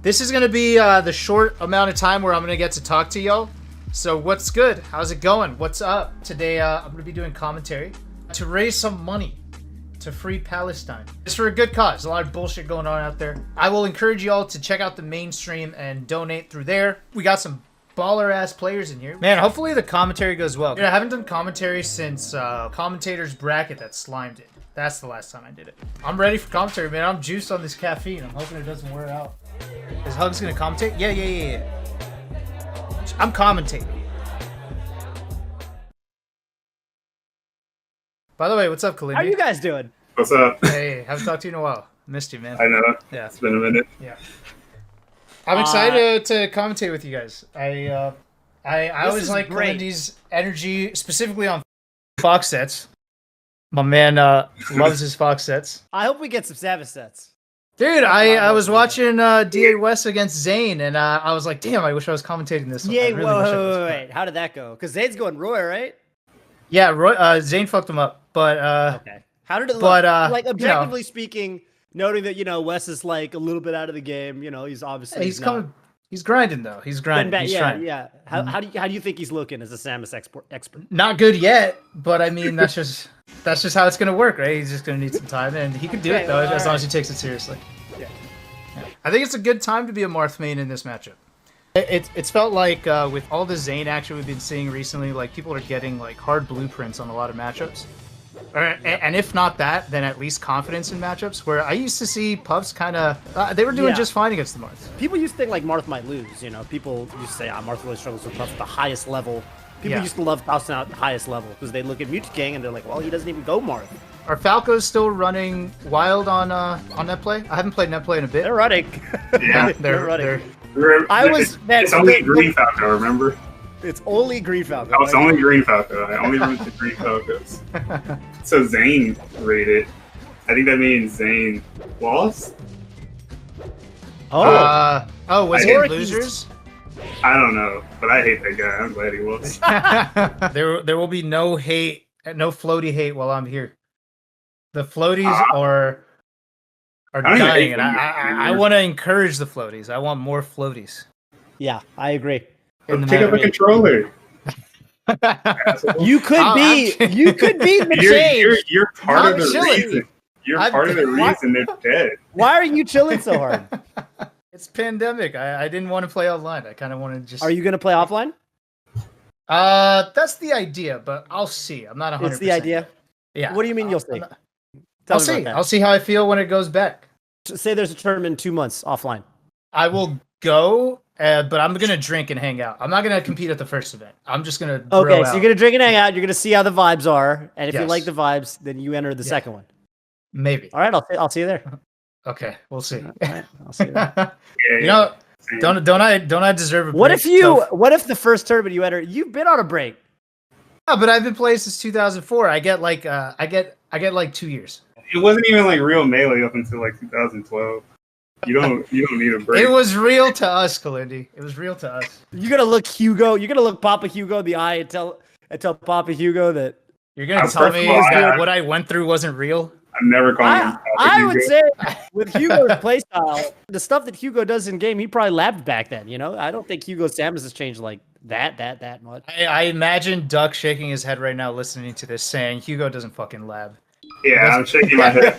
This is gonna be the short amount of time where I'm gonna get to talk to y'all. So what's good? How's it going? What's up? Today I'm gonna be doing commentary to raise some money to free Palestine. It's for a good cause. A lot of bullshit going on out there. I will encourage y'all to check out the mainstream and donate through there. We got some baller ass players in here. Man, hopefully the commentary goes well. Dude, I haven't done commentary since commentator's bracket that slimed it. That's the last time I did it. I'm ready for commentary, man. I'm juiced on this caffeine. I'm hoping it doesn't wear out. Is Hugs gonna commentate? Yeah. I'm commentating. By the way, what's up, Kalindi? How are you guys doing? What's up? Hey, haven't talked to you in a while. Missed you, man. I know. Yeah. It's been a minute. Yeah. I'm excited to commentate with you guys. I always like Kalindi's energy, specifically on Fox sets. My man loves his Fox sets. I hope we get some Samus sets. Dude, I was watching DA West against Zane, and I was like, damn, I wish I was commentating this one. Yeah, Really wait. How did that go? Because Zane's going Roy, right? Yeah, Roy, Zane fucked him up, but okay. How did it look? But like objectively speaking, noting that Wes is like a little bit out of the game. He's obviously he's coming. He's grinding though. He's grinding. He's trying. Yeah. How do you think he's looking as a Samus expert? Not good yet, but I mean that's just how it's gonna work, right? He's just gonna need some time, and he can do it though as long as he takes it seriously. Yeah. I think it's a good time to be a Marth main in this matchup. It's felt like with all the Zane action we've been seeing recently, like people are getting like hard blueprints on a lot of matchups. And if not that, then at least confidence in matchups. Where I used to see Puffs kind of, they were doing just fine against the Marth. People used to think like Marth might lose. People used to say, Marth really struggles with Puff at the highest level. People used to love Faustin out at the highest level because they look at Mutagang and they're like, well, he doesn't even go Marth. Are Falcos still running wild on Netplay? I haven't played Netplay in a bit. They're running. Yeah, they're running. It's only Green Falco, remember? It's only Green Falco. Oh, it's only Green Falco. I only run the Green Falcos. So Zane rated. I think that means Zane lost. Was it losers? I don't know, but I hate that guy. I'm glad he lost. There will be no hate, no floaty hate while I'm here. The floaties are dying, and I want to encourage the floaties. I want more floaties. Yeah, I agree. Pick up a controller. You could be the change. You're part of the reason. You're part of the reason they're dead. Why are you chilling so hard? It's pandemic. I didn't want to play online. I kind of want to just. Are you going to play offline? That's the idea, but I'll see. I'm not 100%. It's the idea. Yeah. What do you mean you'll see? I'll see. I'll see how I feel when it goes back. Say there's a tournament in 2 months offline. I will go. But I'm going to drink and hang out. I'm not going to compete at the first event. I'm just going to Okay, so you're going to drink and hang out. You're going to see how the vibes are. And if you like the vibes, then you enter the second one. Maybe. All right, I'll see you there. Okay, we'll see. All right, I'll see you there. Don't I deserve a break? What if the first tournament you enter, you've been on a break? Yeah, but I've been playing since 2004. I get like 2 years. It wasn't even like real Melee up until like 2012. You don't need a break. It was real to us, Kalindi. It was real to us. You're gonna look Papa Hugo in the eye and tell Papa Hugo that you're gonna tell me that what I went through wasn't real. I'm never calling him Papa I Hugo. would say with Hugo's playstyle, the stuff that Hugo does in game, he probably labbed back then. I don't think Hugo's Samus has changed like that much. I imagine Duck shaking his head right now, listening to this, saying Hugo doesn't fucking lab. Yeah, I'm shaking my head.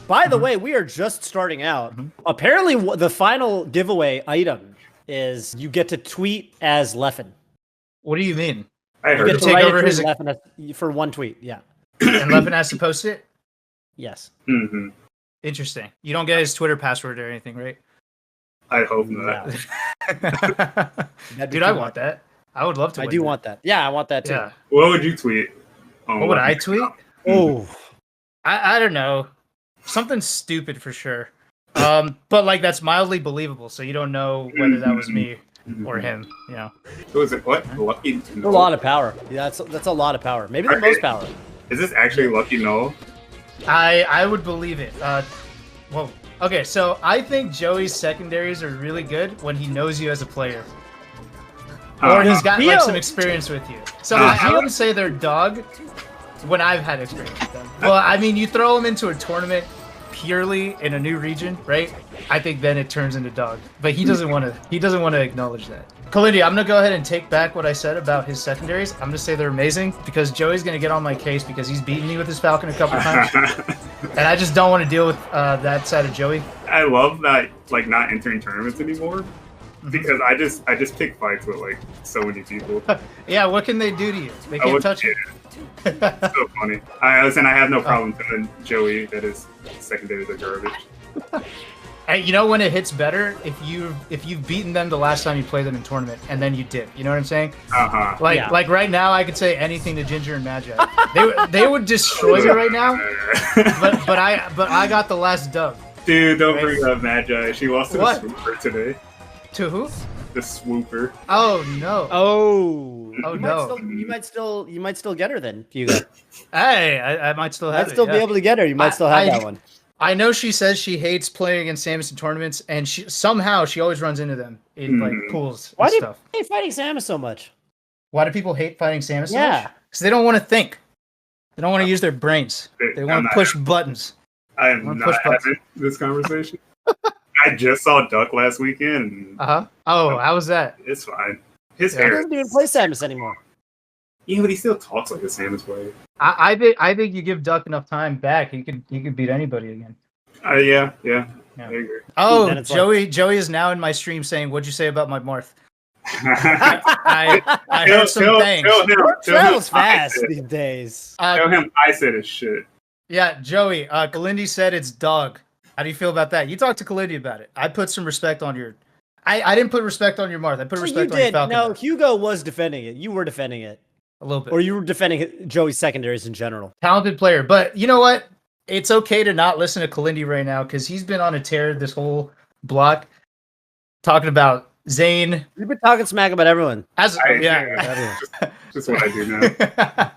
By the way, we are just starting out. Apparently, the final giveaway item is you get to tweet as Leffen. What do you mean? I heard you get to take over his Leffen for one tweet. Yeah. And Leffen has to post it? Yes. Mm-hmm. Interesting. You don't get his Twitter password or anything, right? I hope not. Dude, I want that. I would love to. I do want that. Yeah, I want that too. Yeah. What would you tweet? What would I tweet? Oh, I don't know. Something stupid for sure. But like that's mildly believable, so you don't know whether that was me or him. So is it what? Lucky to know? A lot of power. Yeah, that's a lot of power. Maybe the most power. Is this actually Lucky Null? I would believe it. Whoa. Okay, so I think Joey's secondaries are really good when he knows you as a player. Or he's got like some experience with you. So I wouldn't say they're dog when I've had experience with them. Well, I mean, you throw them into a tournament purely in a new region, right? I think then it turns into dog. But he doesn't want to. He doesn't want to acknowledge that. Kalindi, I'm gonna go ahead and take back what I said about his secondaries. I'm gonna say they're amazing because Joey's gonna get on my case because he's beaten me with his Falcon a couple times, and I just don't want to deal with that side of Joey. I love that, like, not entering tournaments anymore because I just pick fights with like so many people. Yeah, what can they do to you? They can't touch you. It's so funny. I have no problem telling Joey that his secondaries are garbage. Hey, you know when it hits better if you've beaten them the last time you played them in tournament and then you did. You know what I'm saying? Like right now I could say anything to Ginger and Magi. They would destroy me right now. But I got the last dub. Dude, don't bring up Magi. She lost to the Swooper today. To who? The Swooper. Oh no. Oh no. You might still get her then, Hugo. Hey, I might still have Might still be able to get her. You might still have that one. I know she says she hates playing against Samus in tournaments, and she always runs into them in like pools and stuff. Why do you hate fighting Samus so much? Why do people hate fighting Samus so much? Because they don't want to think. They don't want to use their brains. They want to push buttons. I am not having this conversation. I just saw Duck last weekend. Oh, how was that? It's fine. His He hair. doesn't even play Samus anymore. Yeah, but he still talks like a Samus player. I think you give Duck enough time back, he could beat anybody again. Yeah. I agree. Oh, Joey is now in my stream saying, "What'd you say about my Marth?" I heard some things. Travels fast these days. Tell him I said it's shit. Yeah, Joey. Kalindi said it's dog. How do you feel about that? You talked to Kalindi about it. I put some respect on your. I didn't put respect on your Marth. I put respect on your Falcon. No, Hugo was defending it. You were defending it. A little bit. Or you were defending Joey's secondaries in general. Talented player. But you know what? It's okay to not listen to Kalindi right now because he's been on a tear this whole block talking about Zane. You've been talking smack about everyone. Just what I do now.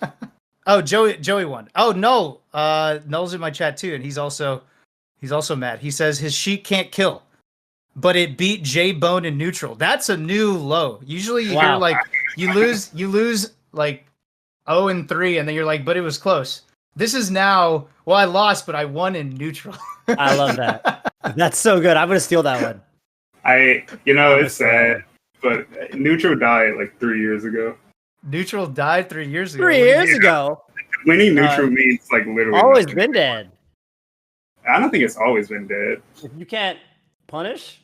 Oh, Joey won. Oh no. Null's in my chat too, and he's also mad. He says his sheet can't kill, but it beat J-Bone in neutral. That's a new low. Usually you hear like you lose like 0-3, and then you're like, but it was close. This is now, well, I lost, but I won in neutral. I love that. That's so good. I'm gonna steal that one. It's sad, but neutral died like 3 years ago. Neutral died 3 years ago. 3 years ago. Winning neutral means like literally always nothing. Been dead. I don't think it's always been dead. You can't punish.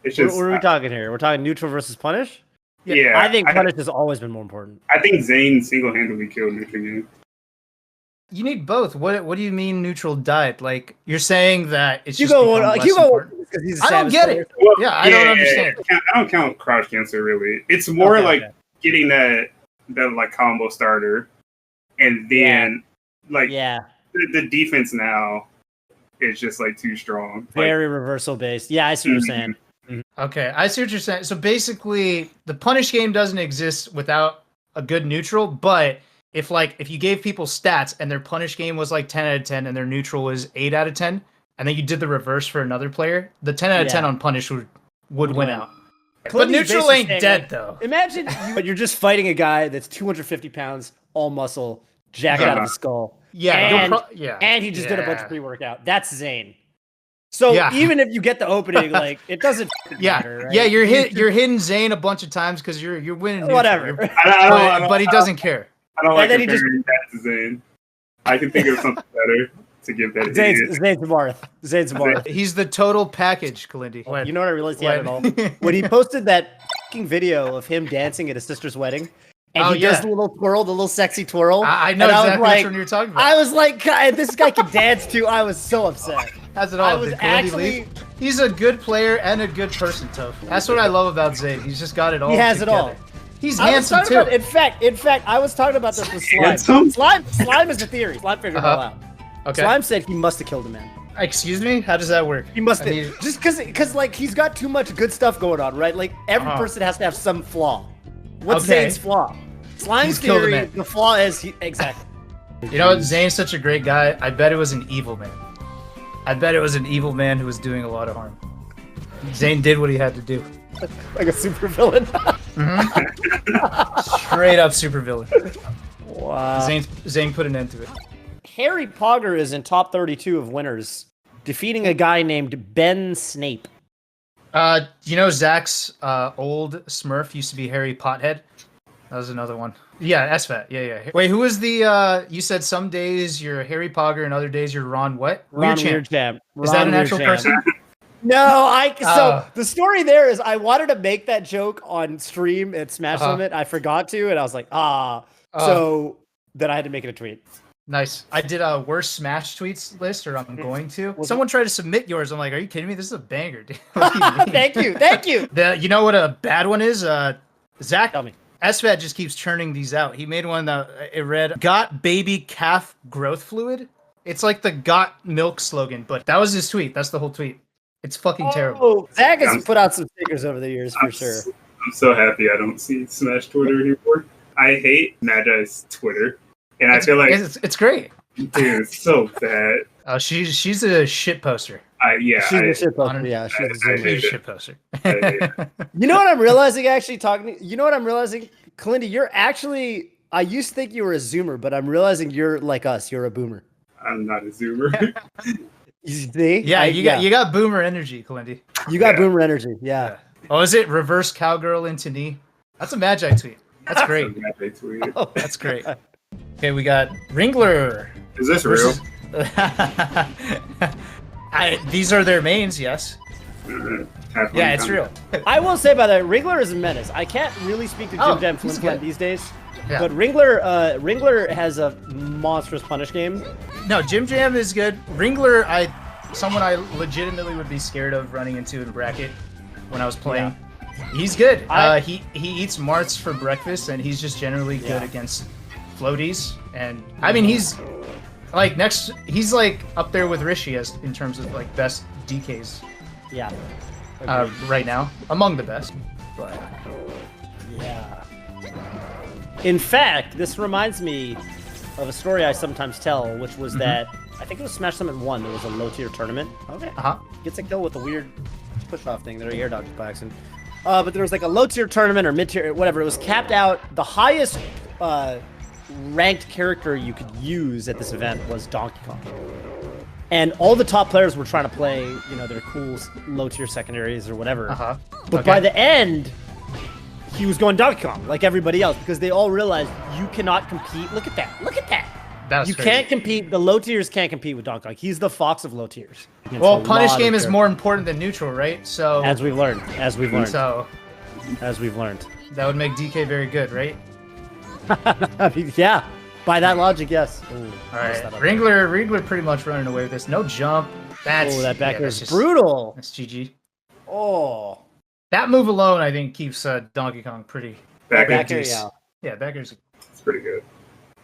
It's just. What are we talking here? We're talking neutral versus punish. Yeah, I think punish has always been more important. I think Zane single-handedly killed neutral game. You need both. What do you mean neutral died? Like you're saying that it's just Hugo because he's I don't get it. Well, I don't understand. I don't count crouch cancel really. It's more getting that like combo starter, and then the defense now is just like too strong. Very reversal based. Yeah, I see what you're saying. Okay, I see what you're saying. So basically, the punish game doesn't exist without a good neutral, but if you gave people stats and their punish game was like 10 out of 10 and their neutral was 8 out of 10, and then you did the reverse for another player, the 10 out of 10 on punish would win out. But neutral ain't dead though. Imagine you're just fighting a guy that's 250 pounds, all muscle, jacked out of the skull. Yeah, and he just did a bunch of pre-workout. That's Zane. So even if you get the opening, like it doesn't matter. Right? Yeah, you're hitting Zane a bunch of times because you're winning. Whatever. But he doesn't care. I don't like comparing that to Zane. I can think of something better to give that. Zane's Marth. He's the total package, Kalindi. You know what I realized he had it all? When he posted that fucking video of him dancing at his sister's wedding, and he does the little twirl, the little sexy twirl. I know exactly which one you're talking about. I was like, God, this guy can dance too. I was so upset. Has it all. I was actually. He's a good player and a good person, Toph. That's what I love about Zane. He's just got it all. He has together. it all. He's handsome too. In fact, I was talking about this with Slime. Slime is a theory. Slime figured it all out. Okay. Slime said he must have killed a man. Excuse me? How does that work? He must have. Just because like he's got too much good stuff going on, right? Like every person has to have some flaw. What's Zane's flaw? Slime's theory, the flaw is exactly. You know what? Zane's such a great guy. I bet it was an evil man. I bet it was an evil man who was doing a lot of harm. Zane did what he had to do. Like a supervillain. Straight up supervillain. Wow. Zane put an end to it. Harry Pogger is in top 32 of winners, defeating a guy named Ben Snape. You know Zach's old Smurf used to be Harry Pothead? That was another one. Yeah, SFAT. Yeah. Wait, who was the, you said some days you're Harry Pogger and other days you're Ron what? Ron Weirdchamp. Is that an actual person? No, so the story there is I wanted to make that joke on stream at Smash Limit. I forgot to, and I was like, so then I had to make it a tweet. Nice. I did a worst Smash tweets list, or I'm going to. Someone tried to submit yours. I'm like, are you kidding me? This is a banger, dude. Thank you. You know what a bad one is? Zach, tell me. SFAT just keeps churning these out. He made one that it read, "Got baby calf growth fluid." It's like the "Got milk" slogan, but that was his tweet. That's the whole tweet. It's fucking terrible. Oh, Zach has put out some stickers over the years for sure. I'm so happy I don't see Smash Twitter anymore. I hate Magi's Twitter, and I feel like it's great. Dude, it's so bad. Oh, she's a shit poster. She's a shit poster. Yeah, she's a shit poster. You know what I'm realizing? You know what I'm realizing, Kalindi? You're actually. I used to think you were a Zoomer, but I'm realizing you're like us. You're a Boomer. I'm not a Zoomer. You see? Yeah, you got Boomer energy, Kalindi. You got Boomer energy. Yeah. Oh, is it reverse cowgirl into knee? That's a Magi tweet. That's great. Oh, that's great. Okay, we got Ringler. Is this real? These are their mains, yes. Yeah, it's real. I will say, by the way, Ringler is a menace. I can't really speak to Jim Jam Flim these days, but Ringler has a monstrous punish game. No, Jim Jam is good. Ringler, someone I legitimately would be scared of running into in bracket when I was playing. Yeah. He's good. He eats Marts for breakfast, and he's just generally good against floaties. And I mean, he's like he's like up there with Rishi as in terms of like best DKs. Yeah. Right now, among the best. But yeah. In fact, this reminds me of a story I sometimes tell, which was that I think it was Smash Summit 1. There was a low tier tournament. Okay. Gets a kill with a weird push off thing. There are air dodges by accident. But there was like a low tier tournament or mid tier, whatever. It was capped out. The highest ranked character you could use at this event was Donkey Kong. And all the top players were trying to play, their cool low tier secondaries or whatever. But by the end, he was going Donkey Kong like everybody else because they all realized you cannot compete. Look at that. You can't compete. The low tiers can't compete with Donkey Kong. He's the fox of low tiers. Well, punish game is more important than neutral, right? So as we've learned. So as we've learned. That would make DK very good, right? Yeah. By that logic, yes. Ooh, all right. Ringler pretty much running away with this. No jump. That back is brutal. That's GG. Oh. That move alone, I think, keeps Donkey Kong pretty. Back yeah, backers. It's pretty good.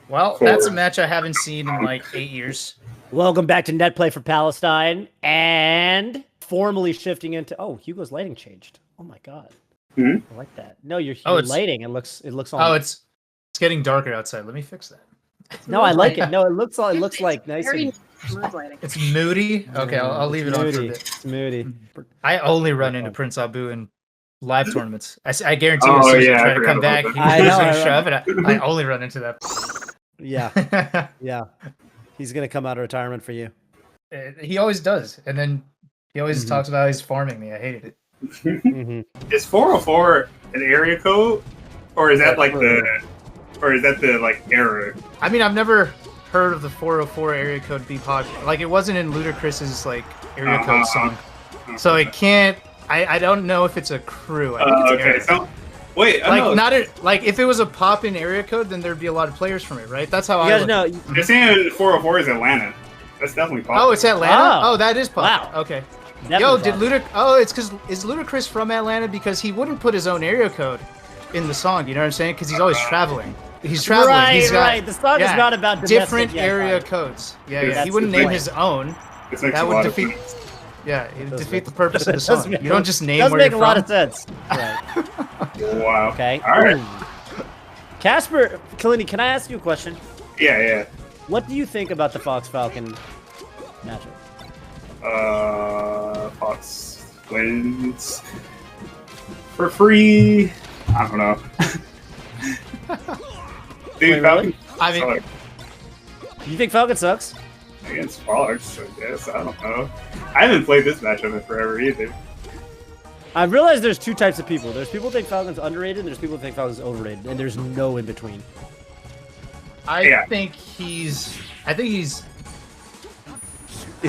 Well, that's a match I haven't seen in like 8 years. Welcome back to Netplay for Palestine, and formally shifting into. Oh, Hugo's lighting changed. Oh my god, I like that. No, your lighting. It looks. Oh, it's getting darker outside. Let me fix that. No, I like it. No, it looks like nice. It's moody. Okay, I'll leave it on for a bit. It's moody. I only run into Prince Abu in live tournaments. I guarantee you, as soon as I try to come back, he's gonna shove, and I only run into that. Yeah, yeah. He's gonna come out of retirement for you. He always does, and then he always talks about how he's farming me. I hated it. Is 404 an area code, or is that the error? I mean, I've never heard of the 404 area code be popular. Like, it wasn't in Ludacris's like area code song, so it can't. I don't know if it's a crew. I think it's an area. So wait, like if it was a pop-in area code, then there'd be a lot of players from it, right? That's how I know. They're saying 404 is Atlanta. That's definitely pop. Oh, it's Atlanta. Oh, that is pop. Wow. Okay. Definitely did Ludacris? Oh, it's because is Ludacris from Atlanta? Because he wouldn't put his own area code in the song. You know what I'm saying? Because he's always traveling. He's traveling. Right. The song is not about domestic, different area codes. Yeah. He wouldn't name his own. That would defeat. Yeah, it would defeat the purpose of the song. You don't just name where you're from. Does make a lot of sense. Right. Wow. Okay. All right. Casper, Kalindi, can I ask you a question? Yeah. What do you think about the Fox Falcon matchup? Fox wins for free. I don't know. Dude, Wait, really? I mean, You think Falcon sucks? Against Sparks, I guess. I don't know. I haven't played this matchup in forever either. I've realized there's two types of people. There's people who think Falcon's underrated, and there's people who think Falcon's overrated, and there's no in between. I think he's. Is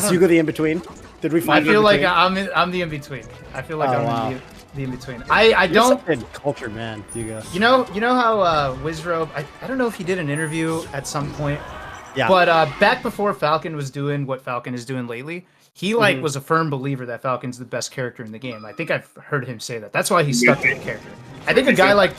Hugo the in between? Did we find? I feel like I'm the in between. I feel like I'm the in between. I don't. You're such a cultured man, Hugo. You know how Wizrobe. I don't know if he did an interview at some point. Yeah. But back before Falcon was doing what Falcon is doing lately, he was a firm believer that Falcon's the best character in the game. I think I've heard him say that. That's why he stuck to the character. I think a guy like,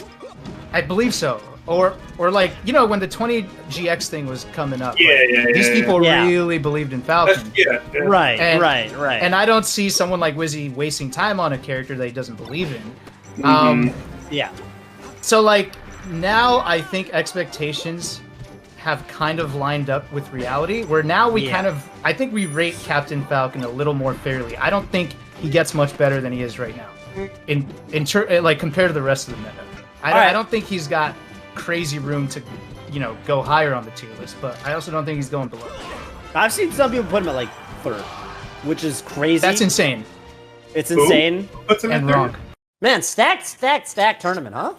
I believe so, or like when the 20 GX thing was coming up. These people really believed in Falcon. Right. And I don't see someone like Wizzy wasting time on a character that he doesn't believe in. So like now I think expectations have kind of lined up with reality, where now we I think we rate Captain Falcon a little more fairly. I don't think he gets much better than he is right now, like compared to the rest of the meta. I don't think he's got crazy room to, go higher on the tier list, but I also don't think he's going below. I've seen some people put him at like 3rd, which is crazy. That's insane. It's insane and wrong. Man, stack tournament, huh?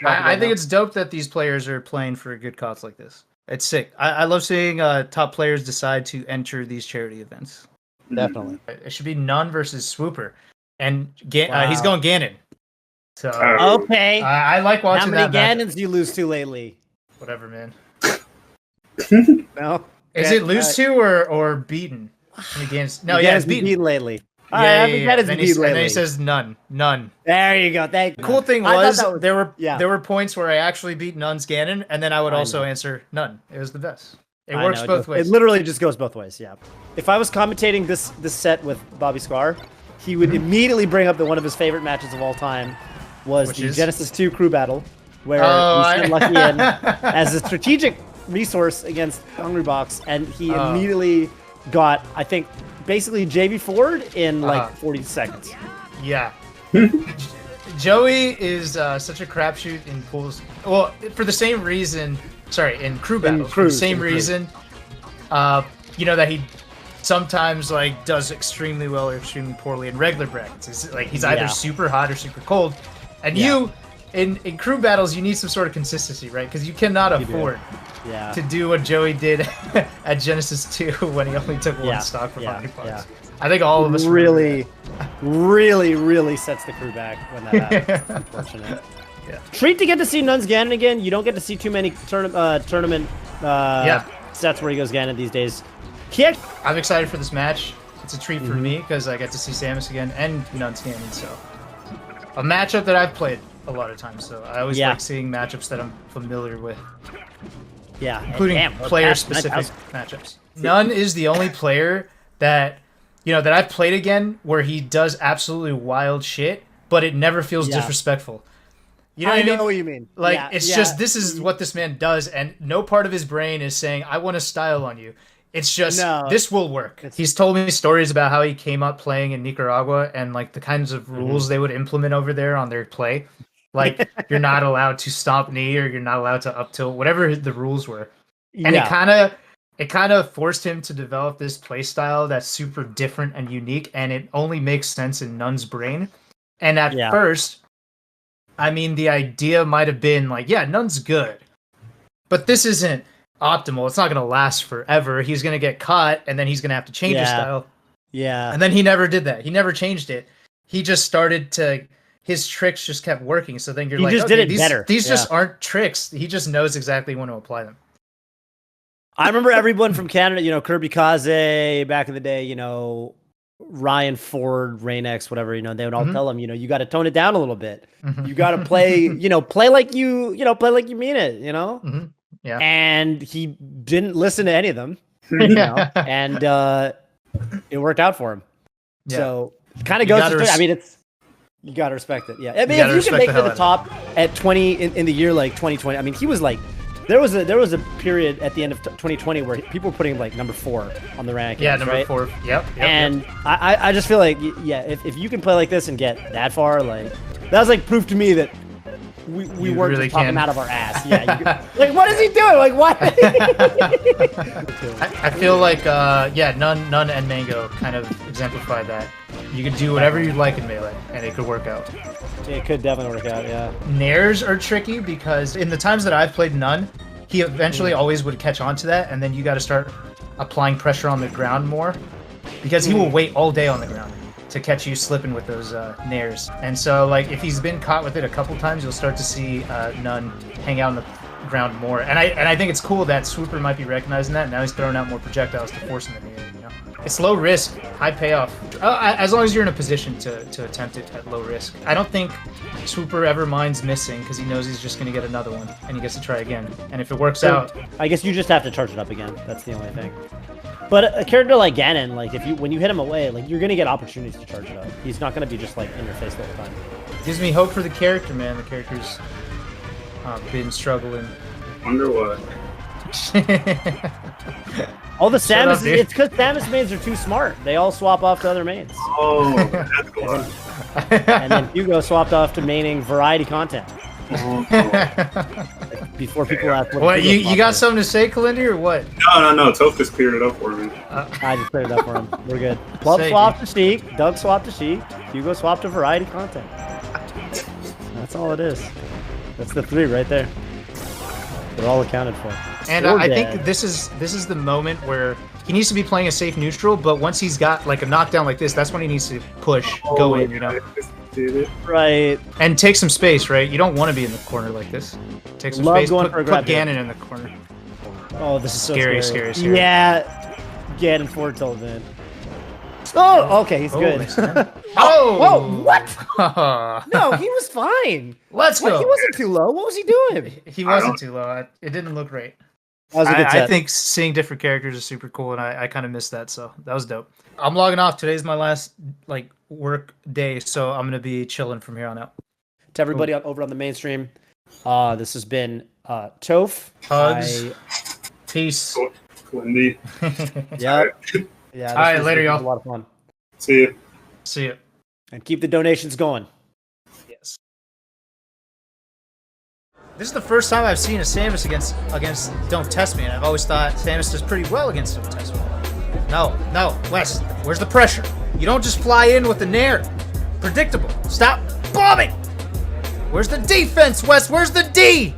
I think it's dope that these players are playing for good cause like this. It's sick. I love seeing top players decide to enter these charity events. Definitely. It should be None versus Swooper. And he's going Ganon. So okay. I like watching that. How many Ganons do you lose to lately? Whatever, man. No? Is it lose to or beaten? No, it's beaten lately. And then he says none. There you go. The cool thing was there were points where I actually beat Nun's Ganon, and then I would also answer none. It was the best. It works both ways. It literally just goes both ways. Yeah. If I was commentating this set with Bobby Scar, he would immediately bring up that one of his favorite matches of all time was the Genesis 2 crew battle, where he sent Lucky in as a strategic resource against Hungry Box, and he immediately got, I think, basically JV Ford in like 40 seconds. Yeah. Joey is such a crapshoot in pools. Well, for the same reason, in crew battles, for the same reason, that he sometimes like does extremely well or extremely poorly in regular brackets. It's like he's either super hot or super cold. And you, in crew battles, you need some sort of consistency, right? Because you cannot afford to do what Joey did at Genesis 2 when he only took one stock for 100 bucks. I think all of us really sets the crew back when that happens. Unfortunate. Treat to get to see Nun's Ganon again. You don't get to see too many tournament sets where he goes Ganon these days. I'm excited for this match. It's a treat for me because I get to see Samus again and Nun's Ganon. So a matchup that I've played a lot of times. So I always like seeing matchups that I'm familiar with. Yeah, including player-specific matchups. None is the only player that that I've played again where he does absolutely wild shit, but it never feels disrespectful. You know I what I mean? know what you mean. Like it's just this is what this man does, and no part of his brain is saying I want to style on you. It's just this will work. He's told me stories about how he came up playing in Nicaragua and like the kinds of rules they would implement over there on their play. Like you're not allowed to stomp knee or you're not allowed to up tilt, whatever the rules were. And it kind of forced him to develop this play style that's super different and unique, and it only makes sense in Nun's brain. And at first, I mean, the idea might have been like, Nun's good, but this isn't optimal. It's not going to last forever. He's going to get caught, and then he's going to have to change his style. Yeah. And then he never did that. He never changed it. He just started to... His tricks just kept working. So then you're like, just did it better. These just aren't tricks. He just knows exactly when to apply them. I remember everyone from Canada, Kirby Kaze back in the day, Ryan Ford, Rain-X, whatever, they would all tell him, you got to tone it down a little bit. You got to play, play like you mean it, Yeah. And he didn't listen to any of them, and it worked out for him. Yeah. So it kind of goes to you got to respect it. Yeah. I mean, if you can make it to the top at 20 in the year like 2020, I mean, he was like, there was a period at the end of 2020 where people were putting like number 4 on the rankings. Yeah, number 4. Yep. And I just feel like, if you can play like this and get that far, like that was like proof to me that we weren't really just talking him out of our ass. Yeah. Like, what is he doing? Like, what? I feel like, Nun and Mango kind of exemplify that. You could do whatever you like in Melee, and it could work out. It could definitely work out, yeah. Nairs are tricky because in the times that I've played Nun, he eventually always would catch on to that, and then you got to start applying pressure on the ground more, because he will wait all day on the ground to catch you slipping with those nairs. And so, like, if he's been caught with it a couple times, you'll start to see Nun hang out on the ground more. And I think it's cool that Swooper might be recognizing that, and now he's throwing out more projectiles to force him in the air, you know? It's low risk, high payoff. As long as you're in a position to attempt it at low risk. I don't think Swooper ever minds missing, because he knows he's just going to get another one, and he gets to try again. And if it works out... I guess you just have to charge it up again. That's the only thing. But a character like Ganon, like, when you hit him away, like, you're going to get opportunities to charge it up. He's not going to be just, like, in your face the whole time. Gives me hope for the character, man. The character's been struggling. Wonder what? All the Samus, it's because Samus mains are too smart. They all swap off to other mains. Oh, that's cool. And then Hugo swapped off to maining variety content. Before people ask what you got something to say, Kalindi, or what? No. Toph just cleared it up for me. I just cleared it up for him. We're good. Club swapped to Sheik. Doug swapped to Sheik. Hugo swapped to variety content. That's all it is. That's the 3 right there. They're all accounted for. And I think this is the moment where he needs to be playing a safe neutral, but once he's got like a knockdown like this, that's when he needs to push, go in, you know. Right. And take some space, right? You don't want to be in the corner like this. Take some space, put Ganon in the corner. Oh, this is so scary. Yeah. Ganon forward tilt, man. Oh, okay, he's good. Oh! Whoa, what? No, he was fine. Let's go. He wasn't too low. What was he doing? He wasn't too low. It didn't look right. That was a good set. I think seeing different characters is super cool, and I kind of missed that, so that was dope. I'm logging off. Today's my last work day, so I'm gonna be chilling from here on out. To everybody over on the mainstream, this has been Toph. Hugs. Peace. Kalindi. Yep. Yeah. All right, later, y'all. A lot of fun. See you. See you. And keep the donations going. Yes. This is the first time I've seen a Samus against Don't Test Me, and I've always thought Samus does pretty well against Don't Test Me. No, Wes, where's the pressure? You don't just fly in with the nair. Predictable. Stop bombing! Where's the defense, Wes? Where's the D?